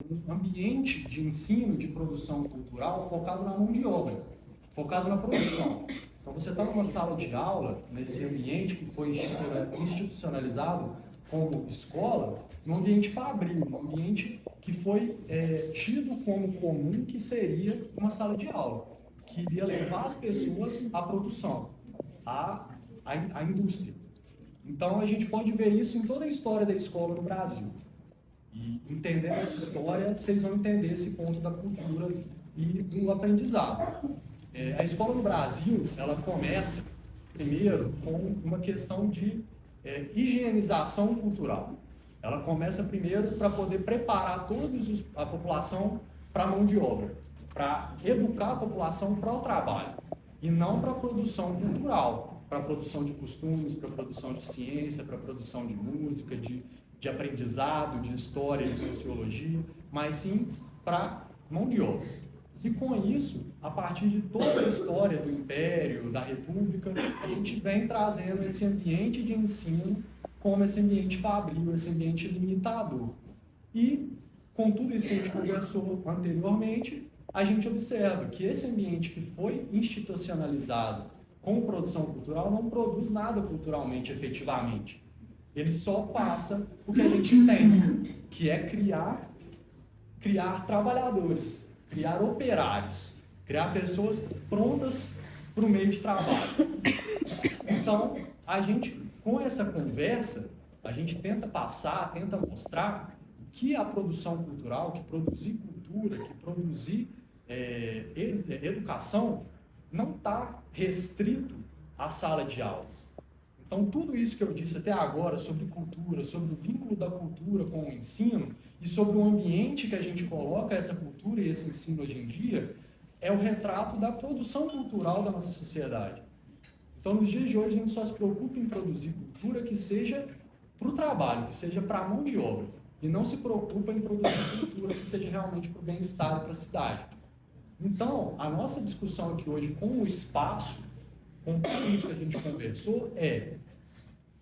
um ambiente de ensino, de produção cultural focado na mão de obra, focado na produção. Então você está numa sala de aula, nesse ambiente que foi institucionalizado como escola, num ambiente fabril, um ambiente que foi tido como comum que seria uma sala de aula, que iria levar as pessoas à produção, à indústria. Então a gente pode ver isso em toda a história da escola no Brasil. E entendendo essa história, vocês vão entender esse ponto da cultura e do aprendizado. A escola no Brasil, ela começa primeiro com uma questão de higienização cultural. Ela começa primeiro para poder preparar a população para a mão de obra, para educar a população para o trabalho, e não para a produção cultural, para a produção de costumes, para a produção de ciência, para a produção de música, de aprendizado, de história, de sociologia, mas sim para mão de obra. E com isso, a partir de toda a história do Império, da República, a gente vem trazendo esse ambiente de ensino como esse ambiente fabril, esse ambiente limitador. E, com tudo isso que a gente conversou anteriormente, a gente observa que esse ambiente que foi institucionalizado com produção cultural não produz nada culturalmente, efetivamente. Ele só passa o que a gente tem, que é criar trabalhadores, criar operários, criar pessoas prontas para o meio de trabalho. Então, a gente, com essa conversa, a gente tenta passar, tenta mostrar que a produção cultural, que produzir cultura, que produzir educação, não está restrito à sala de aula. Então, tudo isso que eu disse até agora sobre cultura, sobre o vínculo da cultura com o ensino e sobre o ambiente que a gente coloca essa cultura e esse ensino hoje em dia, é o retrato da produção cultural da nossa sociedade. Então, nos dias de hoje, a gente só se preocupa em produzir cultura que seja para o trabalho, que seja para a mão de obra, e não se preocupa em produzir cultura que seja realmente para o bem-estar e para a cidade. Então, a nossa discussão aqui hoje com o espaço, com tudo isso que a gente conversou, é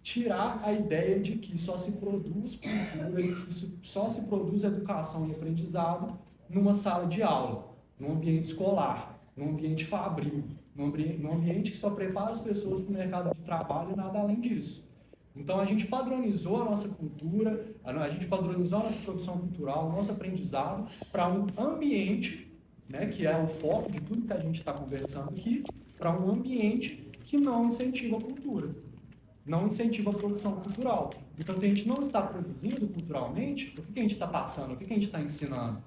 tirar a ideia de que só se produz cultura, que só se produz educação e aprendizado numa sala de aula, num ambiente escolar, num ambiente fabril, num ambiente que só prepara as pessoas para o mercado de trabalho e nada além disso. Então, a gente padronizou a nossa cultura, a gente padronizou a nossa produção cultural, o nosso aprendizado para um ambiente, né, que é o foco de tudo que a gente está conversando aqui, para um ambiente que não incentiva a cultura, não incentiva a produção cultural. Então, se a gente não está produzindo culturalmente, o que a gente está passando, o que a gente está ensinando?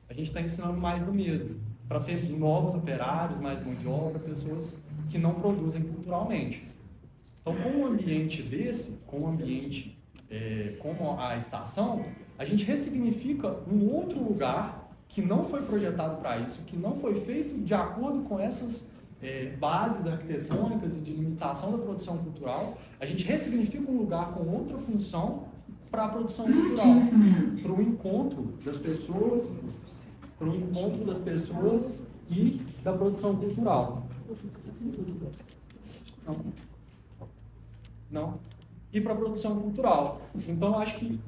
A gente está ensinando mais do mesmo, para ter novos operários, mais mão de obra, pessoas que não produzem culturalmente. Então, com um ambiente desse, com um ambiente como a estação, a gente ressignifica um outro lugar que não foi projetado para isso, que não foi feito de acordo com essas bases arquitetônicas e de limitação da produção cultural. A gente ressignifica um lugar com outra função para a produção cultural, para o encontro das pessoas, e da produção cultural. Não. E para a produção cultural. Então, eu acho que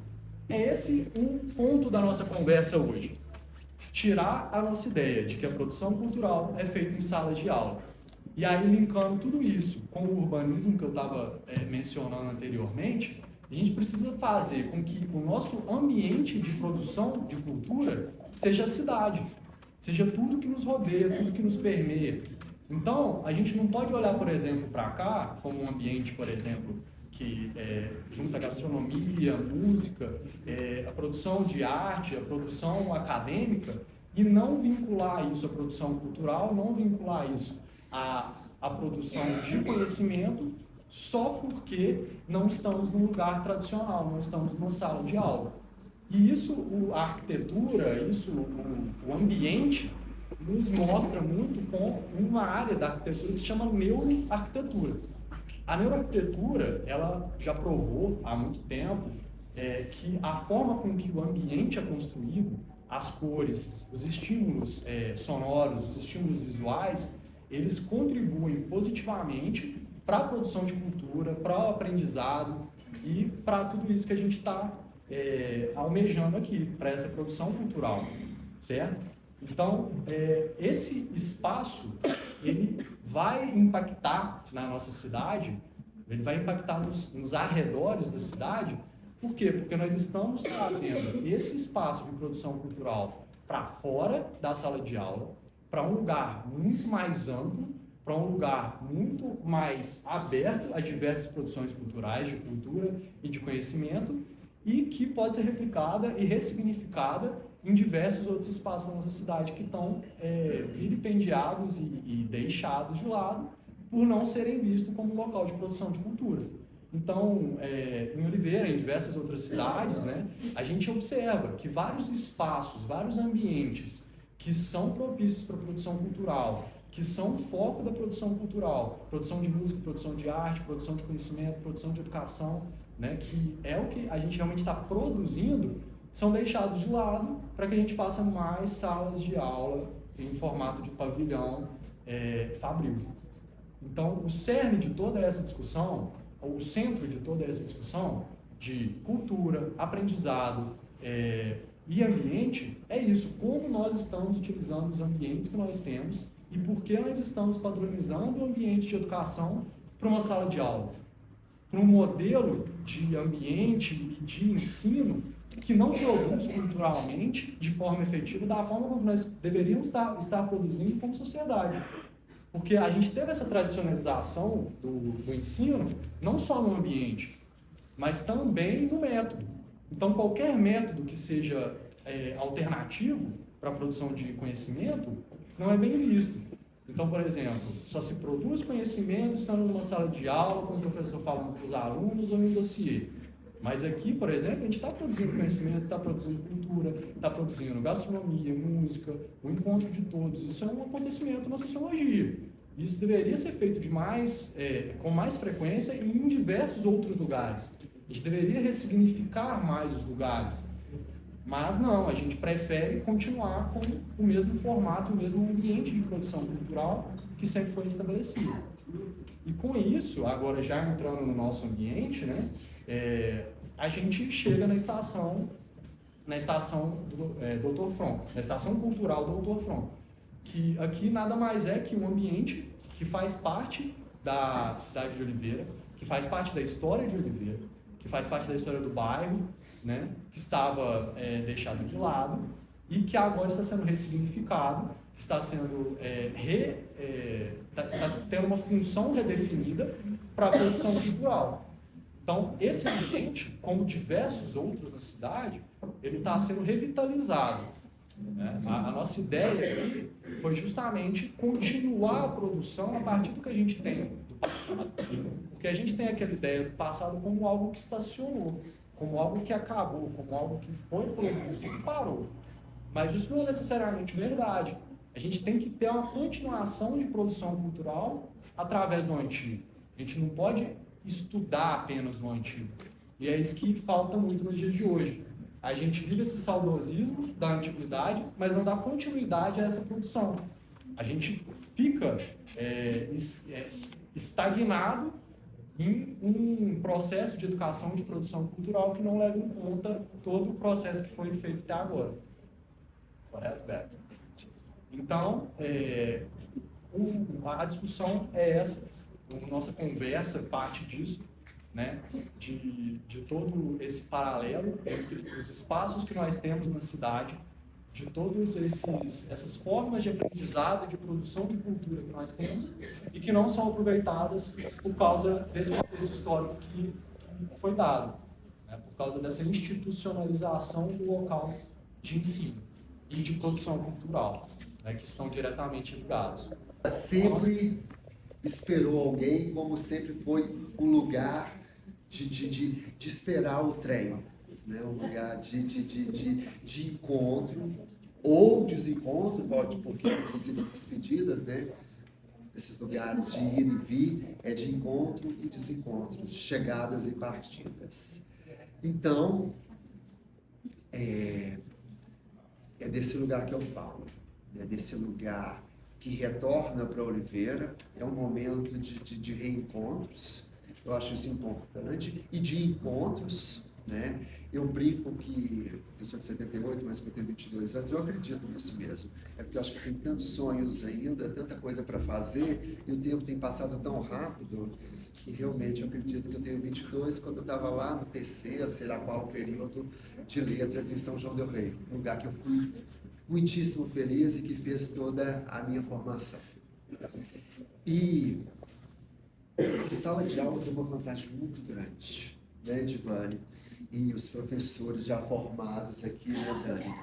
é esse um ponto da nossa conversa hoje. Tirar a nossa ideia de que a produção cultural é feita em sala de aula. E aí, linkando tudo isso com o urbanismo que eu estava mencionando anteriormente, a gente precisa fazer com que o nosso ambiente de produção de cultura seja a cidade, seja tudo que nos rodeia, tudo que nos permeia. Então, a gente não pode olhar, por exemplo, para cá, como um ambiente, por exemplo, que junta gastronomia, música, a produção de arte, a produção acadêmica, e não vincular isso à produção cultural, não vincular isso à produção de conhecimento, só porque não estamos num lugar tradicional, não estamos numa sala de aula. E isso, a arquitetura, o ambiente, nos mostra muito com uma área da arquitetura que se chama neuroarquitetura. A neuroarquitetura, ela já provou há muito tempo que a forma com que o ambiente é construído, as cores, os estímulos sonoros, os estímulos visuais, eles contribuem positivamente para a produção de cultura, para o aprendizado e para tudo isso que a gente está almejando aqui para essa produção cultural, certo? Então, esse espaço, ele vai impactar na nossa cidade, ele vai impactar nos arredores da cidade. Por quê? Porque nós estamos trazendo esse espaço de produção cultural para fora da sala de aula, para um lugar muito mais amplo, para um lugar muito mais aberto a diversas produções culturais, de cultura e de conhecimento, e que pode ser replicada e ressignificada em diversos outros espaços da nossa cidade que estão vilipendiados e deixados de lado por não serem vistos como um local de produção de cultura. Então, em Oliveira, em diversas outras cidades, né, a gente observa que vários espaços, vários ambientes que são propícios para a produção cultural, que são o foco da produção cultural, produção de música, produção de arte, produção de conhecimento, produção de educação, né, que é o que a gente realmente está produzindo, são deixados de lado para que a gente faça mais salas de aula em formato de pavilhão fabril. Então, o cerne de toda essa discussão, o centro de toda essa discussão de cultura, aprendizado e ambiente é isso, como nós estamos utilizando os ambientes que nós temos e por que nós estamos padronizando o ambiente de educação para uma sala de aula, para um modelo de ambiente e de ensino que não produz culturalmente de forma efetiva da forma como nós deveríamos estar produzindo como sociedade. Porque a gente teve essa tradicionalização do ensino, não só no ambiente, mas também no método. Então, qualquer método que seja alternativo para a produção de conhecimento não é bem visto. Então, por exemplo, só se produz conhecimento estando numa sala de aula, com o professor falando para os alunos ou em um dossiê. Mas aqui, por exemplo, a gente está produzindo conhecimento, está produzindo cultura, está produzindo gastronomia, música, o encontro de todos. Isso é um acontecimento na sociologia. Isso deveria ser feito com mais frequência e em diversos outros lugares. A gente deveria ressignificar mais os lugares. Mas não, a gente prefere continuar com o mesmo formato, o mesmo ambiente de produção cultural que sempre foi estabelecido. E com isso, agora já entrando no nosso ambiente, né, a gente chega na estação do Dr. Fron, na estação cultural do Dr. Fron, que aqui nada mais é que um ambiente que faz parte da cidade de Oliveira, que faz parte da história de Oliveira, que faz parte da história do bairro, né, que estava deixado de lado e que agora está sendo ressignificado, que está sendo está tendo uma função redefinida para a produção cultural. Então, esse ambiente, como diversos outros na cidade, ele está sendo revitalizado. Né? A nossa ideia aqui foi justamente continuar a produção a partir do que a gente tem do passado. Porque a gente tem aquela ideia do passado como algo que estacionou, como algo que acabou, como algo que foi produzido e parou. Mas isso não é necessariamente verdade. A gente tem que ter uma continuação de produção cultural através do antigo. A gente não pode estudar apenas no antigo. E é isso que falta muito nos dias de hoje. A gente vive esse saudosismo da antiguidade, mas não dá continuidade a essa produção. A gente fica estagnado em um processo de educação de produção cultural que não leva em conta todo o processo que foi feito até agora. Correto, Beto? Então, a discussão é essa, a nossa conversa parte disso, né, de todo esse paralelo entre os espaços que nós temos na cidade, de todas essas formas de aprendizado e de produção de cultura que nós temos e que não são aproveitadas por causa desse contexto histórico que foi dado, né, por causa dessa institucionalização do local de ensino e de produção cultural, né, que estão diretamente ligados. Sempre esperou alguém, como sempre foi um lugar de esperar o trem, né? Um lugar de encontro ou desencontro, porque disse despedidas, né? Esses lugares de ir e vir é de encontro e desencontro, de chegadas e partidas. Então, é desse lugar que eu falo, é desse lugar que retorna para Oliveira, é um momento de reencontros, eu acho isso importante, e de encontros, né? Eu brinco que eu sou de 78, mas eu tenho 22 anos, eu acredito nisso mesmo. É porque eu acho que tem tantos sonhos ainda, tanta coisa para fazer, e o tempo tem passado tão rápido que realmente eu acredito que eu tenho 22 quando eu estava lá no terceiro, sei lá qual período de letras em São João del Rei, um lugar que eu fui muitíssimo feliz e que fez toda a minha formação. E a sala de aula tem uma vantagem muito grande, né, Edivane? E os professores já formados aqui, né, Dani?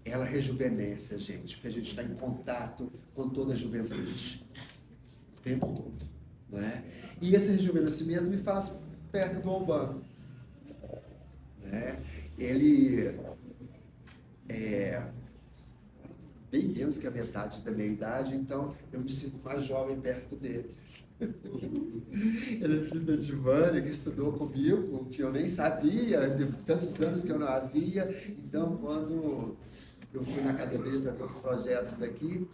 Ela rejuvenesce a gente, porque a gente está em contato com toda a juventude, o tempo todo, né? E esse rejuvenescimento me faz perto do Albano, né? Ele é bem menos que a metade da minha idade, então eu me sinto mais jovem perto dele. Ele é filho da Edivane, que estudou comigo, que eu nem sabia, de tantos anos que eu não havia. Então, quando eu fui na casa dele para ver os projetos daqui,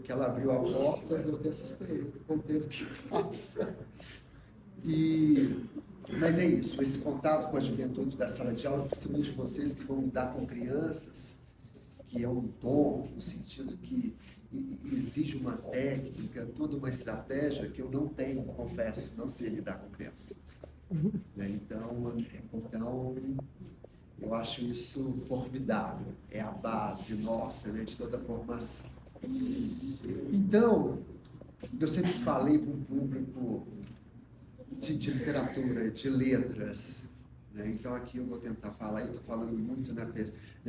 que ela abriu a porta, eu até assustei com o tempo que passa. Mas é isso, esse contato com a juventude da sala de aula, principalmente vocês que vão lidar com crianças, que é um dom, no sentido que exige uma técnica, toda uma estratégia que eu não tenho, confesso, não sei lidar com criança. Então, eu acho isso formidável, é a base nossa, né, de toda a formação. Então, eu sempre falei para um público de literatura, de letras, né? Então aqui eu vou tentar falar, eu estou falando muito na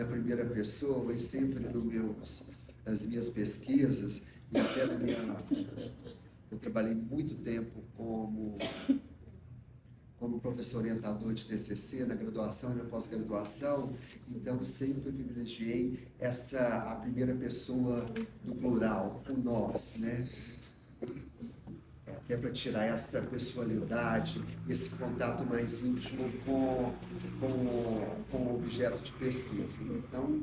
primeira pessoa e sempre nas minhas pesquisas, e até eu trabalhei muito tempo como professor orientador de TCC na graduação e na pós-graduação, então sempre privilegiei a primeira pessoa do plural, o nós, né? Até para tirar essa pessoalidade, esse contato mais íntimo com o objeto de pesquisa. Então,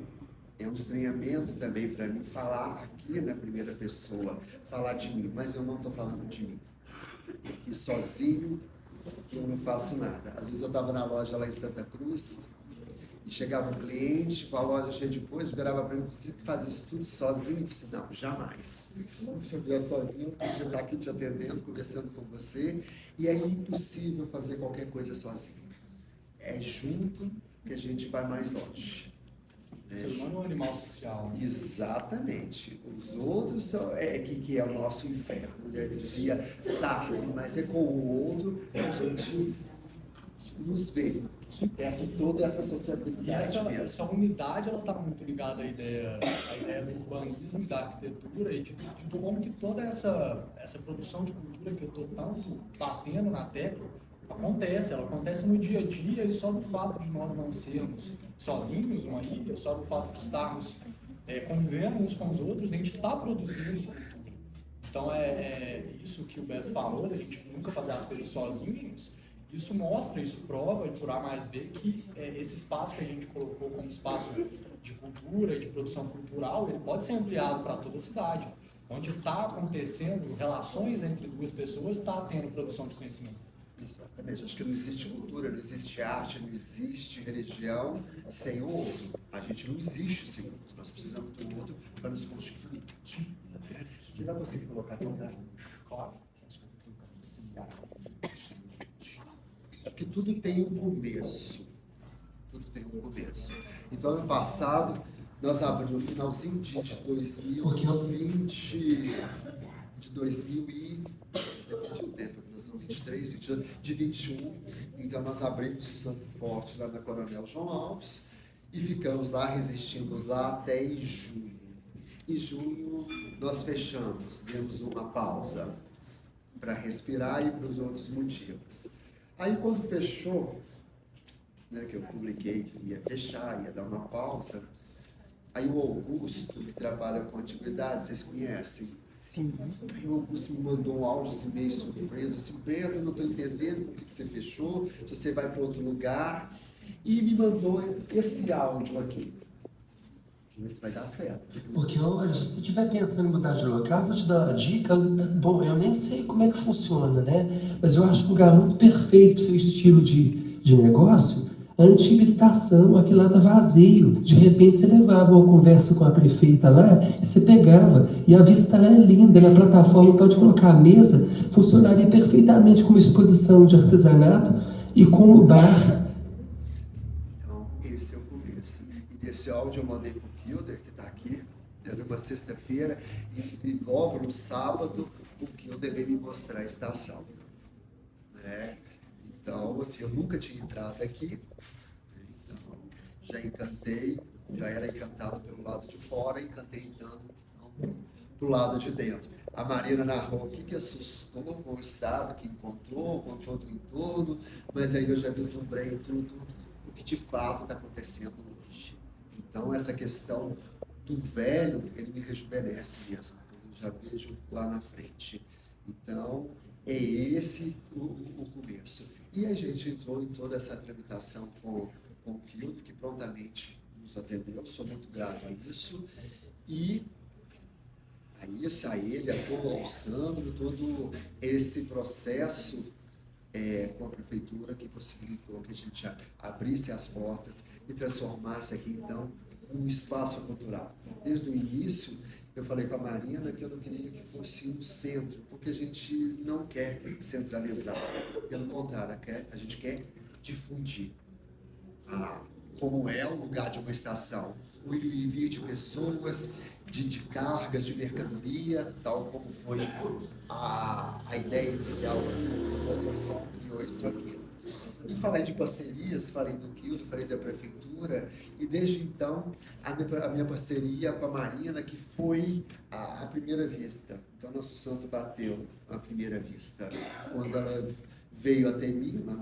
é um estranhamento também para mim falar aqui na primeira pessoa, falar de mim, mas eu não estou falando de mim. E sozinho eu não faço nada. Às vezes eu estava na loja lá em Santa Cruz e chegava um cliente com a loja cheia de coisas, virava para mim, você faz isso tudo sozinho? Eu disse, não, jamais. Se eu vier sozinho, eu podia estar aqui te atendendo, conversando com você, e é impossível fazer qualquer coisa sozinho. É junto que a gente vai mais longe. O ser humano é um animal social. Né? Exatamente. Os outros que é o nosso inferno. Já dizia Sartre, mas é com o outro que a gente nos vê. Toda essa sociabilidade mesmo. Essa unidade está muito ligada à ideia do urbanismo e da arquitetura e de como que toda essa produção de cultura que eu estou tanto batendo na tecla ela acontece no dia a dia, e só do fato de nós não sermos sozinhos, uma ilha, só do fato de estarmos convivendo uns com os outros, a gente está produzindo cultura. Então é isso que o Beto falou, da gente nunca fazer as coisas sozinhos. Isso mostra, isso prova, e por A mais B, que esse espaço que a gente colocou como espaço de cultura e de produção cultural, ele pode ser ampliado para toda a cidade. Onde está acontecendo relações entre duas pessoas, está tendo produção de conhecimento. Exatamente. Acho que não existe cultura, não existe arte, não existe religião sem o outro. A gente não existe sem o outro. Nós precisamos do outro para nos constituir. Você vai conseguir colocar toda? Claro. É porque tudo tem um começo. Tudo tem um começo. Então, ano passado, nós abrimos no finalzinho de 2020, de 2000 e... o tempo, nós estamos 23, 22, de 21. Então, nós abrimos o Santo Forte lá na Coronel João Alves e ficamos lá, resistimos lá até em junho. Em junho, nós fechamos, demos uma pausa para respirar e para os outros motivos. Aí, quando fechou, né, que eu publiquei que ia fechar, ia dar uma pausa, aí o Augusto, que trabalha com antiguidades, vocês conhecem? Sim. Aí o Augusto me mandou um áudio assim, meio surpreso, assim, Pedro, eu não estou entendendo por que você fechou, se você vai para outro lugar, e me mandou esse áudio aqui. Vamos ver se vai dar certo. Porque, olha, se você estiver pensando em mudar de local, vou te dar uma dica. Bom, eu nem sei como é que funciona, né? Mas eu acho um lugar muito perfeito para o seu estilo de negócio A antiga estação, aquilo lá tá vazio. De repente você levava uma conversa com a prefeita lá e você pegava. E a vista lá é linda, na plataforma pode colocar a mesa, funcionaria perfeitamente como exposição de artesanato e como bar. Então, esse é o começo. E desse áudio eu mandei para o Kilder, que está aqui, era uma sexta-feira, e logo no sábado o Kilder veio me mostrar a estação. Né? Então, assim, eu nunca tinha entrado aqui, então já encantei, já era encantado pelo lado de fora, encantei então do lado de dentro. A Marina narrou aqui que assustou com o estado que encontrou, com todo o entorno, mas aí eu já vislumbrei tudo o que de fato está acontecendo hoje. Então, essa questão do velho, ele me rejuvenesce mesmo, eu já vejo lá na frente. Então, é esse o começo. E a gente entrou em toda essa tramitação com o Kildo, que prontamente nos atendeu, sou muito grato a isso. E a ele, ao Sandro, todo esse processo com a prefeitura que possibilitou que a gente abrisse as portas e transformasse aqui, então, um espaço cultural. Desde o início, eu falei com a Marina que eu não queria que fosse um centro, porque a gente não quer centralizar. Pelo contrário, a gente quer difundir como é o lugar de uma estação. O ir e vir de pessoas, de cargas, de mercadoria, tal como foi a ideia inicial que criou isso aqui. E falei de parcerias, falei do Kildo, falei da prefeitura, e desde então a minha parceria com a Marina, que foi a primeira vista. Então, nosso santo bateu à primeira vista. Quando ela veio até mim, lá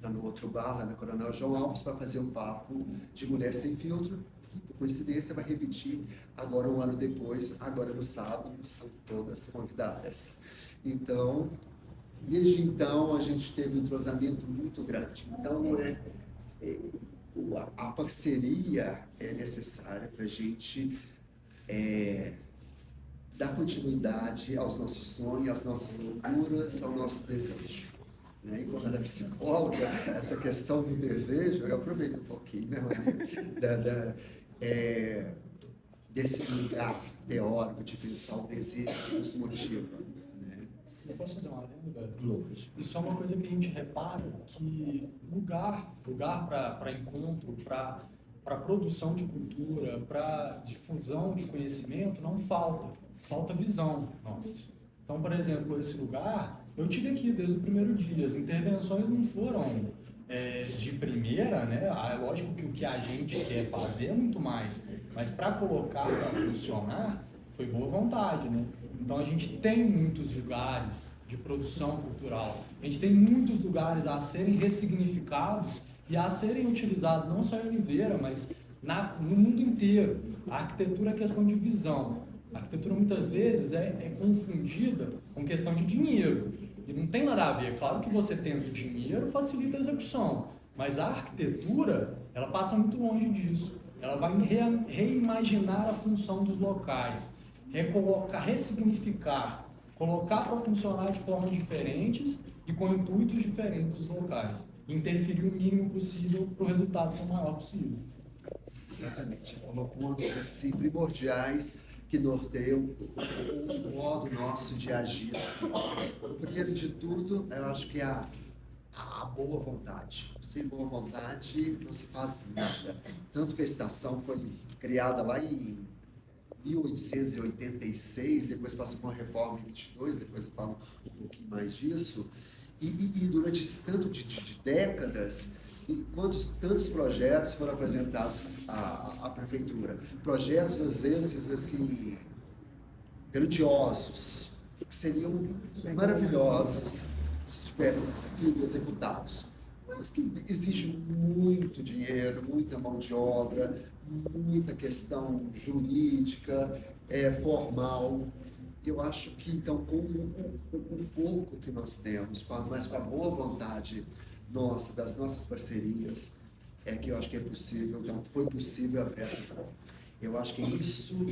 no outro bar, lá na Coronel João Alves, para fazer um papo de Mulher Sem Filtro. Por coincidência, vai repetir agora um ano depois, agora no sábado, são todas convidadas. Então, desde então, a gente teve um entrosamento muito grande. Então, a parceria é necessária para a gente dar continuidade aos nossos sonhos, às nossas loucuras, ao nosso desejo. E quando ela é psicóloga, essa questão do desejo, eu aproveito um pouquinho, né, Maria? Desse lugar teórico de pensar o desejo que nos motiva. Eu posso fazer uma lenda? Isso é uma coisa que a gente repara, que lugar para encontro, para produção de cultura, para difusão de conhecimento, não falta visão nossa. Então, por exemplo, esse lugar, eu tive aqui desde o primeiro dia, as intervenções não foram de primeira, né? É lógico que o que a gente quer fazer é muito mais, mas para colocar, para funcionar, foi boa vontade, né? Então a gente tem muitos lugares de produção cultural, a gente tem muitos lugares a serem ressignificados e a serem utilizados não só em Oliveira, mas no mundo inteiro. A arquitetura é questão de visão. A arquitetura muitas vezes é confundida com questão de dinheiro. E não tem nada a ver. Claro que você tendo dinheiro facilita a execução, mas a arquitetura, ela passa muito longe disso. Ela vai reimaginar a função dos locais, recolocar, ressignificar, colocar para funcionar de formas diferentes e com intuitos diferentes os locais. Interferir o mínimo possível para o resultado ser o maior possível. Exatamente. Falou pontos assim, primordiais que norteiam o modo nosso de agir. Primeiro de tudo, eu acho que a boa vontade. Sem boa vontade não se faz nada. Tanto que a estação foi criada lá em 1886, depois passou por uma reforma em 22, depois eu falo um pouquinho mais disso, e durante esse tanto de décadas, tantos projetos foram apresentados à prefeitura, projetos às vezes assim, grandiosos, que seriam maravilhosos se tivessem sido executados, mas que exigem muito dinheiro, muita mão de obra, muita questão jurídica, formal. Eu acho que, então, com o pouco que nós temos, mas com a boa vontade nossa, das nossas parcerias, que eu acho que é possível, então, foi possível abrir essas portas. Eu acho que isso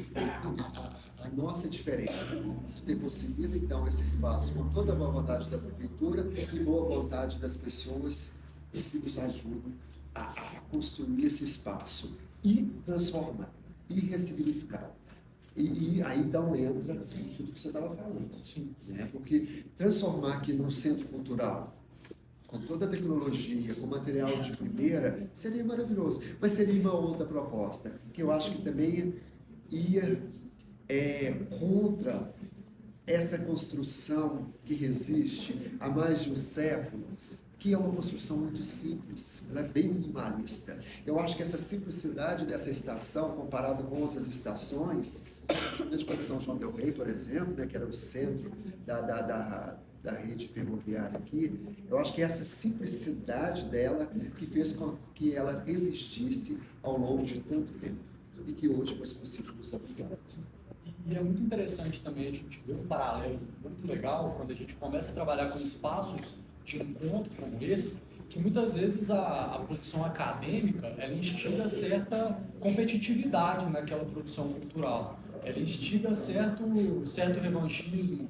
a nossa diferença, de ter conseguido, então, esse espaço com toda a boa vontade da prefeitura e boa vontade das pessoas que nos ajudam a construir esse espaço e transformar, e ressignificar. E aí então entra tudo que você estava falando. Sim. Né? Porque transformar aqui num centro cultural, com toda a tecnologia, com material de primeira, seria maravilhoso. Mas seria uma outra proposta, que eu acho que também ia contra essa construção que resiste há mais de um século, que é uma construção muito simples, ela é bem minimalista. Eu acho que essa simplicidade dessa estação, comparada com outras estações, principalmente de São João del Rei, por exemplo, né, que era o centro da rede ferroviária aqui, eu acho que essa simplicidade dela que fez com que ela resistisse ao longo de tanto tempo e que hoje nós conseguimos aplicar. E é muito interessante também a gente ver um paralelo muito legal quando a gente começa a trabalhar com espaços de encontro como esse, que muitas vezes a produção acadêmica ela instiga certa competitividade naquela produção cultural. Ela instiga certo revanchismo,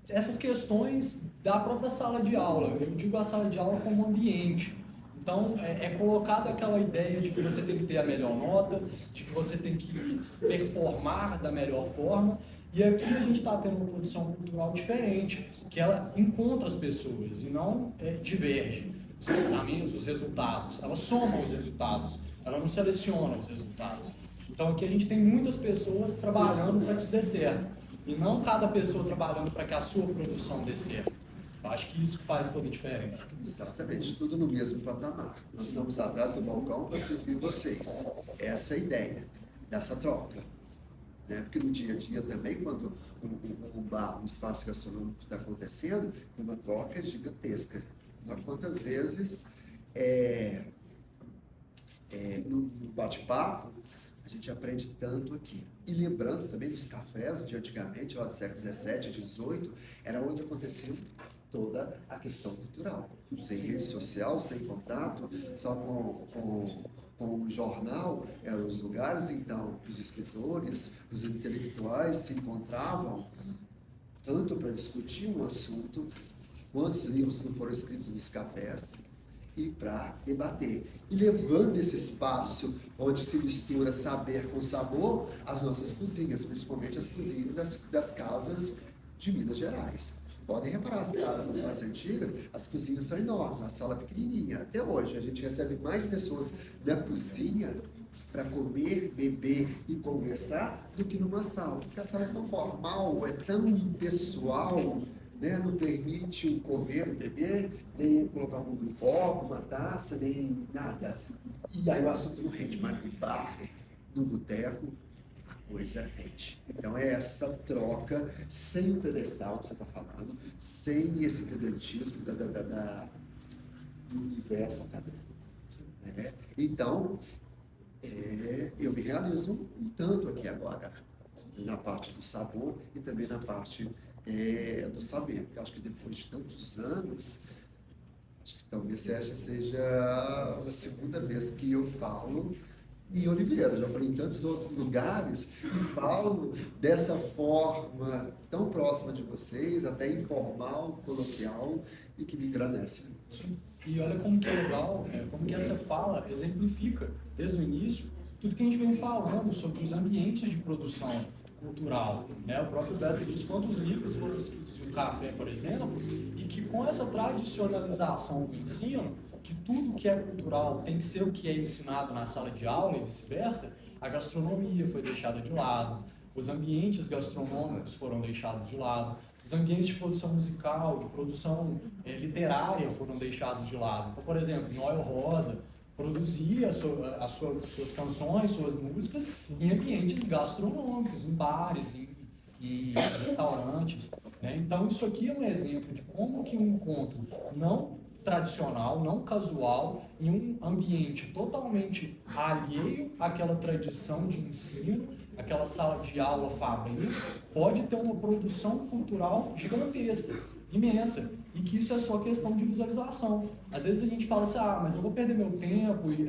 essas questões da própria sala de aula. Eu digo a sala de aula como ambiente. Então, é colocada aquela ideia de que você tem que ter a melhor nota, de que você tem que performar da melhor forma. E aqui a gente está tendo uma produção cultural diferente, que ela encontra as pessoas e não diverge os pensamentos, os resultados. Ela soma os resultados, ela não seleciona os resultados. Então, aqui a gente tem muitas pessoas trabalhando para que isso dê certo, e não cada pessoa trabalhando para que a sua produção dê certo. Eu acho que isso faz toda a diferença. Exatamente, tudo no mesmo patamar. Nós estamos atrás do balcão para servir vocês. Essa é a ideia dessa troca. Né? Porque no dia a dia também, quando um bar, um espaço gastronômico está acontecendo, tem uma troca gigantesca. Quantas vezes no bate-papo a gente aprende tanto aqui. E lembrando também dos cafés de antigamente, lá do século XVII, XVIII, era onde acontecia toda a questão cultural. Sem rede social, sem contato, só com o jornal, eram os lugares, então, os escritores, os intelectuais se encontravam tanto para discutir um assunto, quantos livros não foram escritos nos cafés, e para debater. E levando esse espaço onde se mistura saber com sabor, as nossas cozinhas, principalmente as cozinhas das casas de Minas Gerais. Podem reparar, as casas mais antigas, as cozinhas são enormes, a sala pequenininha. Até hoje, a gente recebe mais pessoas na cozinha para comer, beber e conversar do que numa sala. Porque a sala é tão formal, é tão impessoal, né? Não permite o comer, o beber, nem colocar um copo, uma taça, nem nada. E aí o assunto não rende, mas no bar, no boteco, a coisa rende. Então é essa troca sem o pedestal que você está falando, sem esse pedantismo do universo acadêmico. Né? Então, eu me realizo um tanto aqui agora, na parte do sabor e também na parte do saber. Eu acho que depois de tantos anos, acho que talvez seja a segunda vez que eu falo em Oliveira. Já falei em tantos outros lugares e falo dessa forma tão próxima de vocês, até informal, coloquial, e que me engrandece muito. E olha como que é legal, como que essa fala exemplifica, desde o início, tudo que a gente vem falando sobre os ambientes de produção cultural. Né? O próprio Beto diz quantos livros foram escritos de um café, por exemplo, e que com essa tradicionalização do ensino, que tudo que é cultural tem que ser o que é ensinado na sala de aula e vice-versa, a gastronomia foi deixada de lado, os ambientes gastronômicos foram deixados de lado, os ambientes de produção musical, de produção literária foram deixados de lado. Então, por exemplo, Noel Rosa produzia as suas canções, suas músicas em ambientes gastronômicos, em bares, em restaurantes. Né? Então, isso aqui é um exemplo de como que um encontro não tradicional, não casual, em um ambiente totalmente alheio àquela tradição de ensino, aquela sala de aula fabril, pode ter uma produção cultural gigantesca, imensa, e que isso é só questão de visualização. Às vezes a gente fala assim, mas eu vou perder meu tempo, e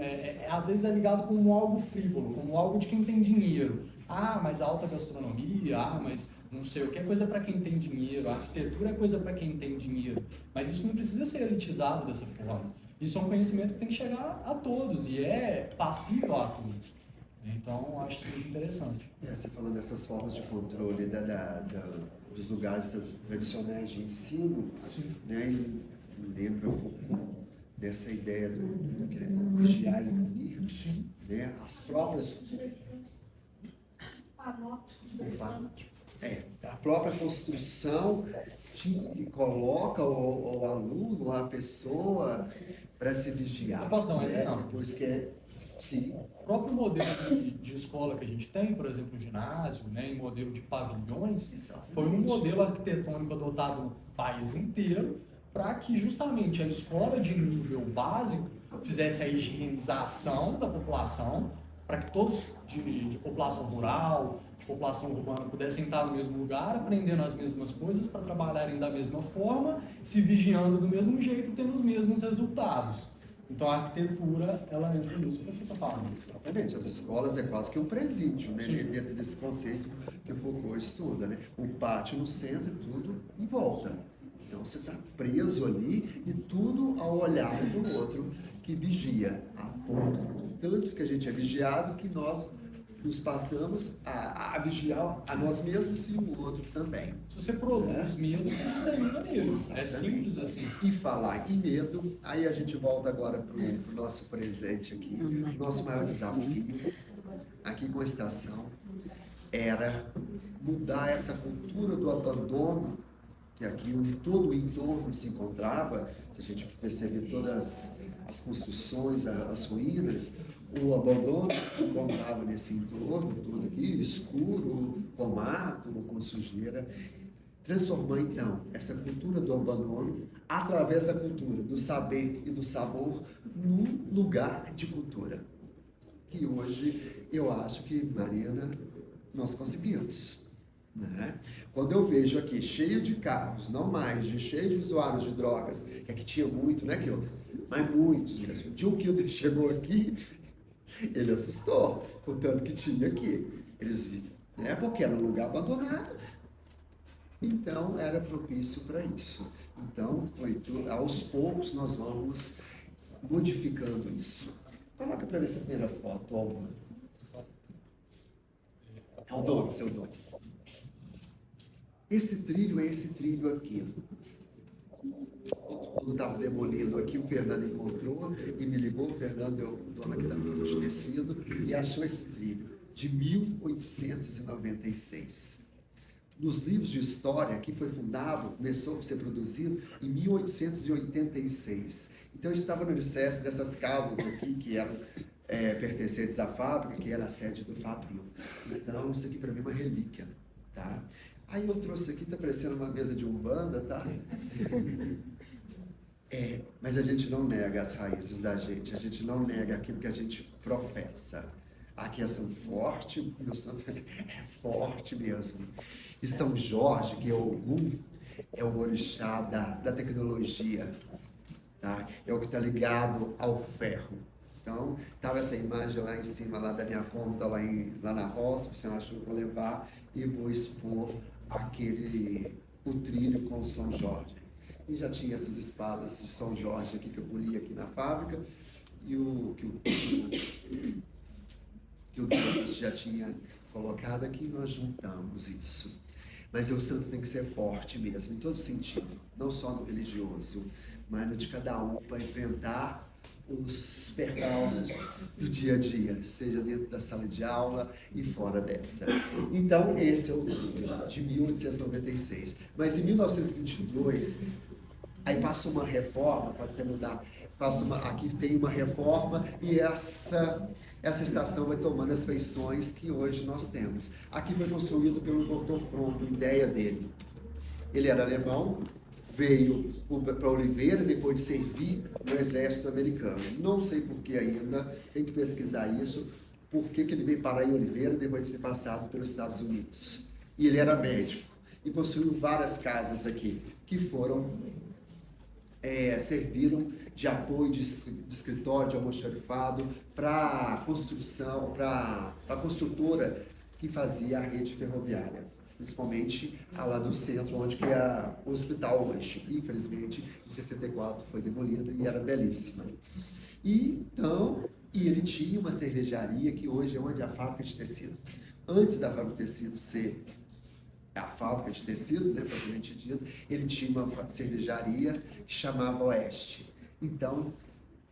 às vezes é ligado como algo frívolo, como algo de quem tem dinheiro. Ah, mas alta gastronomia, mas não sei o que é coisa para quem tem dinheiro, a arquitetura é coisa para quem tem dinheiro. Mas isso não precisa ser elitizado dessa forma. Isso é um conhecimento que tem que chegar a todos e é passível a todos. Então, acho isso muito interessante. Você falando dessas formas de controle dos lugares tradicionais de ensino, né, e lembra Foucault dessa ideia do que é vigiar e punir, né, as próprias... a própria construção coloca o aluno, a pessoa, para se vigiar. Eu posso dar um exemplo? Depois que sim. O próprio modelo de escola que a gente tem, por exemplo, o ginásio, né, em modelo de pavilhões, Exatamente. foi um modelo arquitetônico adotado no país inteiro para que justamente a escola de nível básico fizesse a higienização da população, para que todos de população rural, de população urbana pudessem estar no mesmo lugar, aprendendo as mesmas coisas para trabalharem da mesma forma, se vigiando do mesmo jeito e tendo os mesmos resultados. Então a arquitetura, ela entra nisso que você está falando. Exatamente, as escolas é quase que um presídio, né? Dentro desse conceito que o Foucault estuda, né? Um pátio no centro e tudo em volta. Então você está preso ali e tudo ao olhar do outro que vigia, a ponto tanto que a gente é vigiado que nós nos passamos a vigiar a nós mesmos e o outro também. Se você produz medo, você dissemina medo. É simples assim. E falar em medo, aí a gente volta agora para o nosso presente aqui. Nosso maior desafio aqui com a estação era mudar essa cultura do abandono que aqui todo o entorno se encontrava. Se a gente perceber todas as construções, as ruínas, o abandono que se encontrava nesse entorno todo aqui, escuro, com mato, com sujeira, transformar então essa cultura do abandono, através da cultura, do saber e do sabor, num lugar de cultura. Que hoje eu acho que, Marina, nós conseguimos. Né? Quando eu vejo aqui cheio de carros, não mais, cheio de usuários de drogas, que aqui tinha muito, né, Kilton? Mas muitos mesmo. O dia que o Kilton chegou aqui, ele assustou o tanto que tinha aqui. Eles, né, porque era um lugar abandonado. Então, era propício para isso. Então, aos poucos, nós vamos modificando isso. Coloca para ver essa primeira foto, Alvaro. É o Douglas. Esse trilho é esse trilho aqui. Quando estava demolindo aqui, o Fernando encontrou e me ligou. O Fernando é o dono aqui da rua de tecido e achou esse trilho de 1896. Nos livros de história, que foi fundado, começou a ser produzido em 1886. Então, eu estava no alicerce dessas casas aqui, que eram pertencentes à fábrica, que era a sede do Fabril. Então, isso aqui para mim é uma relíquia, tá? Aí eu trouxe aqui, tá parecendo uma mesa de umbanda, tá? Mas a gente não nega as raízes da gente, a gente não nega aquilo que a gente professa. Aqui é Santo Forte, meu santo é forte mesmo. E São Jorge, que é Ogum, é o orixá da tecnologia, tá? É o que está ligado ao ferro. Então, estava essa imagem lá em cima, lá da minha conta, lá na roça, você achou que eu vou levar e vou expor o trilho com o São Jorge. E já tinha essas espadas de São Jorge aqui que eu polia aqui na fábrica, e que o Douglas já tinha colocado aqui, nós juntamos isso. Mas o santo tem que ser forte mesmo, em todo sentido, não só no religioso, mas no de cada um, para enfrentar os percalços do dia a dia, seja dentro da sala de aula e fora dessa. Então, esse é o livro de 1896. Mas em 1922, aí passa uma reforma, pode até mudar, aqui tem uma reforma e essa estação vai tomando as feições que hoje nós temos. Aqui foi construído pelo Dr. Fronto, ideia dele. Ele era alemão, veio para Oliveira depois de servir no exército americano. Não sei por que ainda, tem que pesquisar isso, por que ele veio parar em Oliveira depois de ter passado pelos Estados Unidos. E ele era médico e construiu várias casas aqui, que serviram de apoio de escritório, de almoxarifado, para a construção, para a construtora que fazia a rede ferroviária, principalmente a lá do centro, onde que é o hospital hoje. Infelizmente, em 64 foi demolida e era belíssima. E ele tinha uma cervejaria que hoje é onde é a fábrica de tecido. Antes da fábrica de tecido ser a fábrica de tecido, né, propriamente dito, ele tinha uma cervejaria que chamava Oeste. Então,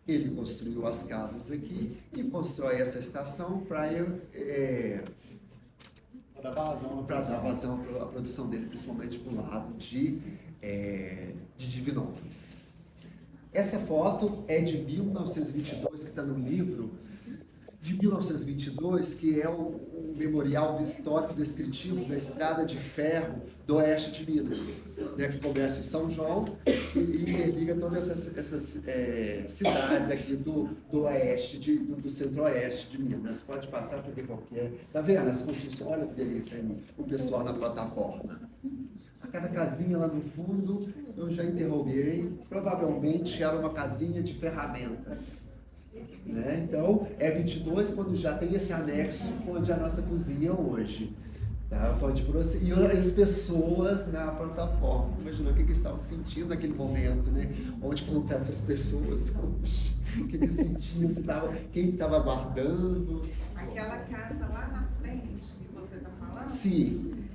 ele construiu as casas aqui e constrói essa estação para dar vazão para a produção dele, principalmente para o lado de Divinópolis. Essa foto é de 1922, que está no livro de 1922, que é o memorial histórico descritivo da estrada de ferro do oeste de Minas, né, que começa em São João e interliga todas essas cidades aqui do oeste, do centro-oeste de Minas. Pode passar para ver qualquer. Tá vendo as construções? Olha que delícia aí, o pessoal na plataforma. Cada casinha lá no fundo, eu já interroguei, provavelmente era uma casinha de ferramentas. Né? Então, é 22 quando já tem esse anexo onde a nossa cozinha hoje. Tá? E as pessoas na plataforma. Imagina o que eles estavam sentindo naquele momento, né? Onde estão essas pessoas hoje? O que eles sentiam? Quem estava aguardando? Aquela casa lá na frente que você está falando? Sim.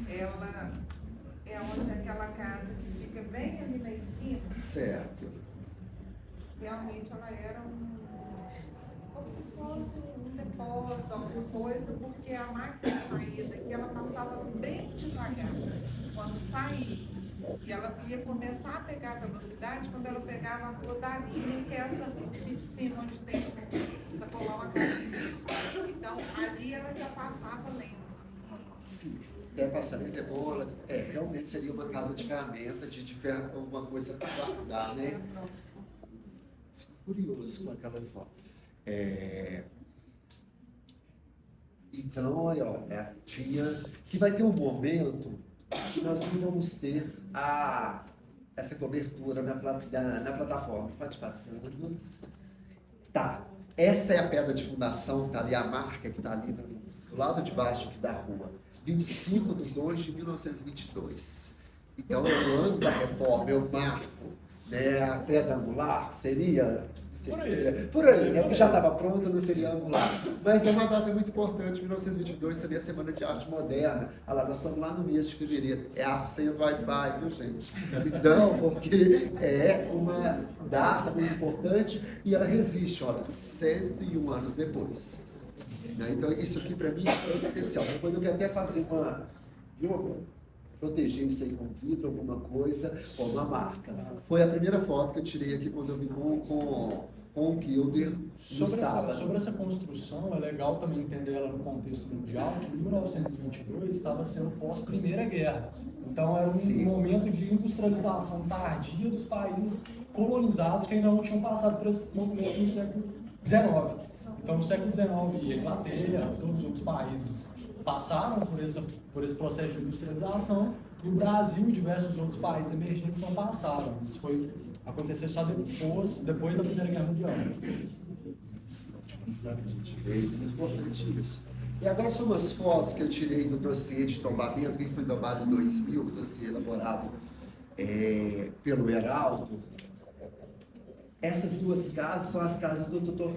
Ela é onde aquela casa que fica bem ali na esquina. Certo. Realmente ela era como se fosse um depósito, alguma coisa, porque a máquina de saída aqui, ela passava bem devagar. Quando saía, e ela ia começar a pegar a velocidade quando ela pegava a rua da linha, que é essa aqui de cima, onde tem essa coluna. Então, ali ela já passava lento. Sim. Até passamento é bom, realmente seria uma casa de ferramenta, de ferro, alguma coisa para guardar, né? Curioso com aquela foto. Então, aí, ó, tinha que vai ter um momento que nós não vamos ter essa cobertura na plataforma. Pode passando. Tá. Essa é a pedra de fundação, que está ali, a marca que está ali do lado de baixo aqui da rua. 25 de 2 de 1922. Então, é o ano da reforma, eu marco, né, a pedra angular, seria por aí, né, porque já estava pronta, não seria angular. Mas é uma data muito importante, 1922, também a Semana de Arte Moderna. Olha lá, nós estamos lá no mês de fevereiro, é a senha do Wi-Fi, viu, gente? Então, porque é uma data muito importante e ela resiste, olha, 101 anos depois. Então, isso aqui para mim é especial. Depois eu quero até fazer proteger isso aí com vidro, alguma coisa, ou uma marca. Foi a primeira foto que eu tirei aqui quando eu vim com o Kilder no sábado. Sobre essa construção, é legal também entender ela no contexto mundial, que 1922 estava sendo pós-Primeira Guerra. Então, era um momento de industrialização tardia dos países colonizados que ainda não tinham passado por esse movimento no século XIX. Então, no século XIX, a Inglaterra, todos os outros países passaram por esse processo de industrialização e o Brasil e diversos outros países emergentes não passaram. Isso foi acontecer só depois da Primeira Guerra Mundial. Muito importante isso. E agora são umas fotos que eu tirei do dossiê de tombamento, que foi tombado em 2000, dossiê elaborado pelo Heraldo. Essas duas casas são as casas do Dr.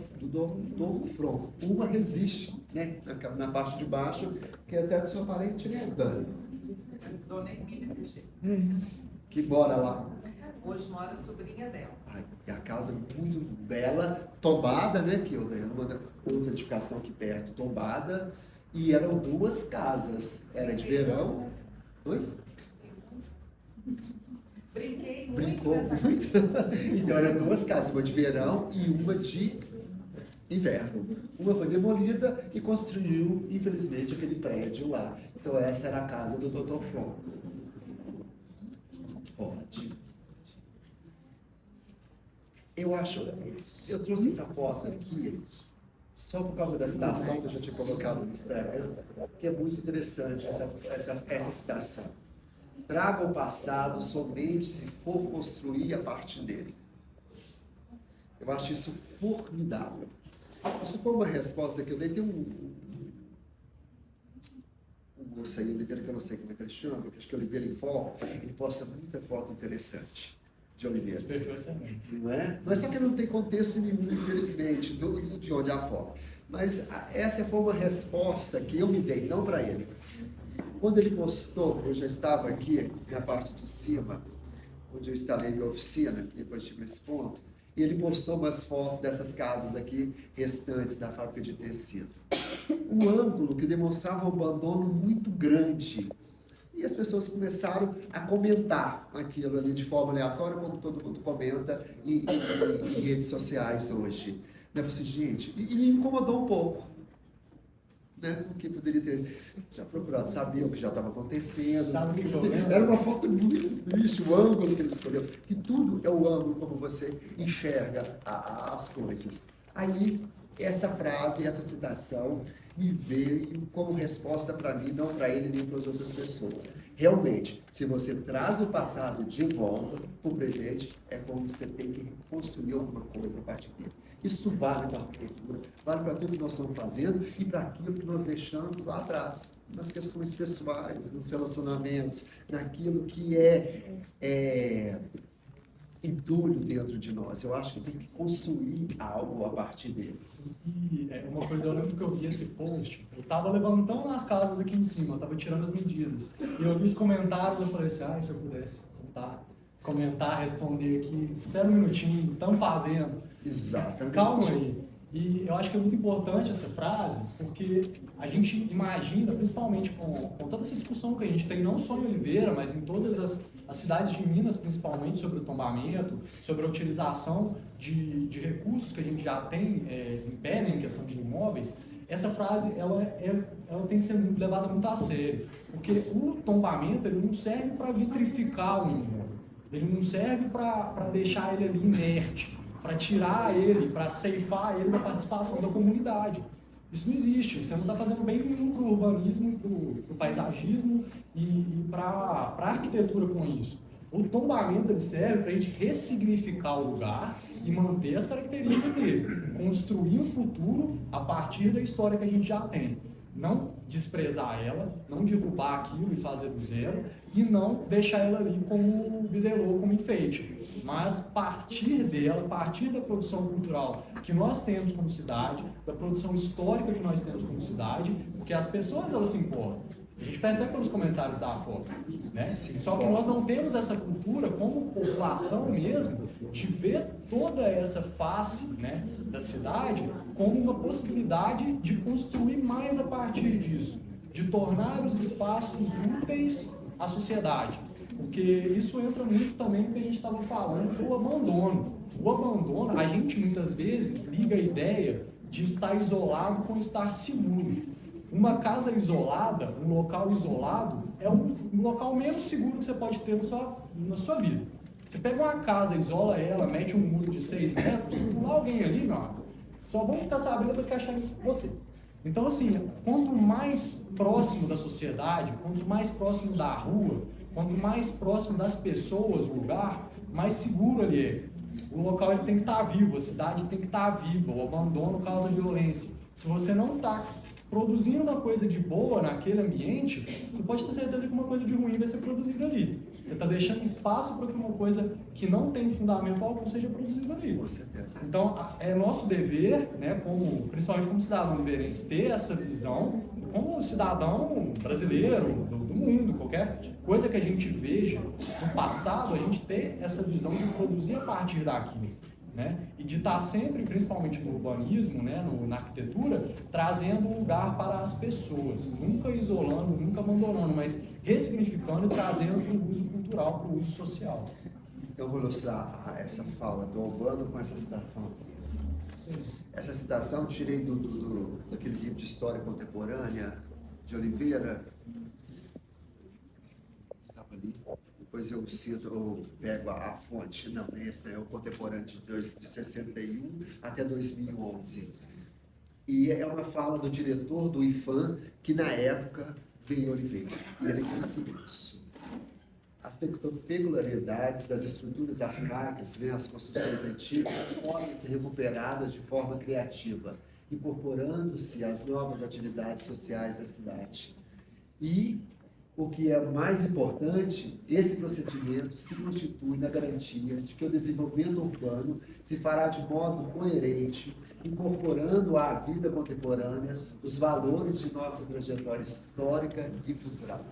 Fron. Uma resiste, né, na parte de baixo, que é até do seu parente, né, Dani? Dona Emília Teixeira. Que mora lá. Hoje mora a sobrinha dela. É a casa muito bela, tombada, né, que eu dei uma outra edificação aqui perto, tombada, e eram duas casas. Era de verão. Oi? Brinquei muito. Brincou muito. Então eram duas casas, uma de verão e uma de inverno. Uma foi demolida e construiu, infelizmente, aquele prédio lá. Então essa era a casa do Dr. Fron. Ótimo. Eu trouxe essa foto aqui só por causa da citação que eu já tinha colocado no Instagram, que é muito interessante essa citação. Traga o passado somente se for construir a partir dele. Eu acho isso formidável. Isso foi uma resposta que eu dei. moço aí, Oliveira, que eu não sei como é que ele chama, acho que é Oliveira em Foco, ele posta muita foto interessante de Oliveira. Esse perfil é excelente. Não é? Mas só que não tem contexto nenhum, infelizmente, de onde há foto. Mas essa foi uma resposta que eu me dei, não para ele. Quando ele postou, eu já estava aqui na parte de cima, onde eu instalei minha oficina, depois tive esse ponto, e ele postou umas fotos dessas casas aqui, restantes da fábrica de tecido. Um ângulo que demonstrava um abandono muito grande. E as pessoas começaram a comentar aquilo ali de forma aleatória, como todo mundo comenta em redes sociais hoje. Eu falei assim, gente, e me incomodou um pouco. Né? Porque poderia ter já procurado saber o que já estava acontecendo. Sabe o que eu lembro? Era uma foto muito triste, o ângulo que ele escolheu. E tudo é o ângulo como você enxerga as coisas. Aí, essa frase, essa citação me veio como resposta para mim, não para ele nem para as outras pessoas. Realmente, se você traz o passado de volta para o presente, é como você tem que construir alguma coisa a partir dele. Isso vale para a arquitetura, vale para tudo que nós estamos fazendo e para aquilo que nós deixamos lá atrás, nas questões pessoais, nos relacionamentos, naquilo que é entulho dentro de nós. Eu acho que tem que construir algo a partir deles. E uma coisa, eu lembro que eu vi esse post, eu tava levantando as casas aqui em cima, eu tava tirando as medidas. E eu vi os comentários, eu falei assim, se eu pudesse comentar, responder aqui, espera um minutinho, estamos fazendo. Exatamente. Calma aí. E eu acho que é muito importante essa frase, porque a gente imagina, principalmente com toda essa discussão que a gente tem, não só em Oliveira, mas em todas as cidades de Minas, principalmente, sobre o tombamento, sobre a utilização de recursos que a gente já tem em pé, né, em questão de imóveis, essa frase ela tem que ser levada muito a sério, porque o tombamento ele não serve para vitrificar o imóvel, ele não serve para deixar ele ali inerte, para tirar ele, para ceifar ele da participação da comunidade. Isso não existe, você não está fazendo bem nenhum para o urbanismo, para o paisagismo e para a arquitetura com isso. O tombamento ele serve para a gente ressignificar o lugar e manter as características dele, construir um futuro a partir da história que a gente já tem. Não desprezar ela, não derrubar aquilo e fazer do zero, e não deixar ela ali como bibelô, como enfeite, mas partir dela, partir da produção cultural que nós temos como cidade, da produção histórica que nós temos como cidade, porque as pessoas elas se importam. A gente percebe pelos comentários da foto, né? Só que nós não temos essa cultura como população mesmo de ver toda essa face, né, da cidade como uma possibilidade de construir mais a partir disso, de tornar os espaços úteis à sociedade. Porque isso entra muito também no que a gente estava falando do abandono. O abandono, a gente muitas vezes liga a ideia de estar isolado com estar seguro. Uma casa isolada, um local isolado, é um local menos seguro que você pode ter na sua vida. Você pega uma casa, isola ela, mete um muro de 6 metros, se pular alguém ali, meu amigo, só vão ficar sabendo depois que acharem isso com você. Então, assim, quanto mais próximo da sociedade, quanto mais próximo da rua, quanto mais próximo das pessoas o lugar, mais seguro ali é. O local ele tem que estar vivo, a cidade tem que estar viva, o abandono causa violência. Se você não está produzindo uma coisa de boa naquele ambiente, você pode ter certeza que uma coisa de ruim vai ser produzida ali. Você está deixando espaço para que uma coisa que não tem fundamento algum seja produzida ali. Com certeza. Então, é nosso dever, né, principalmente como cidadão oliveirense, ter essa visão, como cidadão brasileiro, do mundo, qualquer coisa que a gente veja no passado, a gente ter essa visão de produzir a partir daquilo. Né? E de estar sempre, principalmente no urbanismo, né, na arquitetura, trazendo um lugar para as pessoas, nunca isolando, nunca abandonando, mas ressignificando e trazendo para o uso cultural, para o uso social. Então eu vou ilustrar essa fala do Albano com essa citação aqui. Essa citação eu tirei daquele livro de História Contemporânea de Oliveira. Estava ali. Depois eu cito, eu pego a fonte, não, esse é o contemporâneo de 61 até 2011. E é uma fala do diretor do IFAM, que na época veio em Oliveira. E ele disse isso. As peculiaridades das estruturas arcaicas, né, as construções antigas, podem ser recuperadas de forma criativa, incorporando-se às novas atividades sociais da cidade. E, o que é mais importante, esse procedimento se constitui na garantia de que o desenvolvimento urbano se fará de modo coerente, incorporando à vida contemporânea os valores de nossa trajetória histórica e cultural.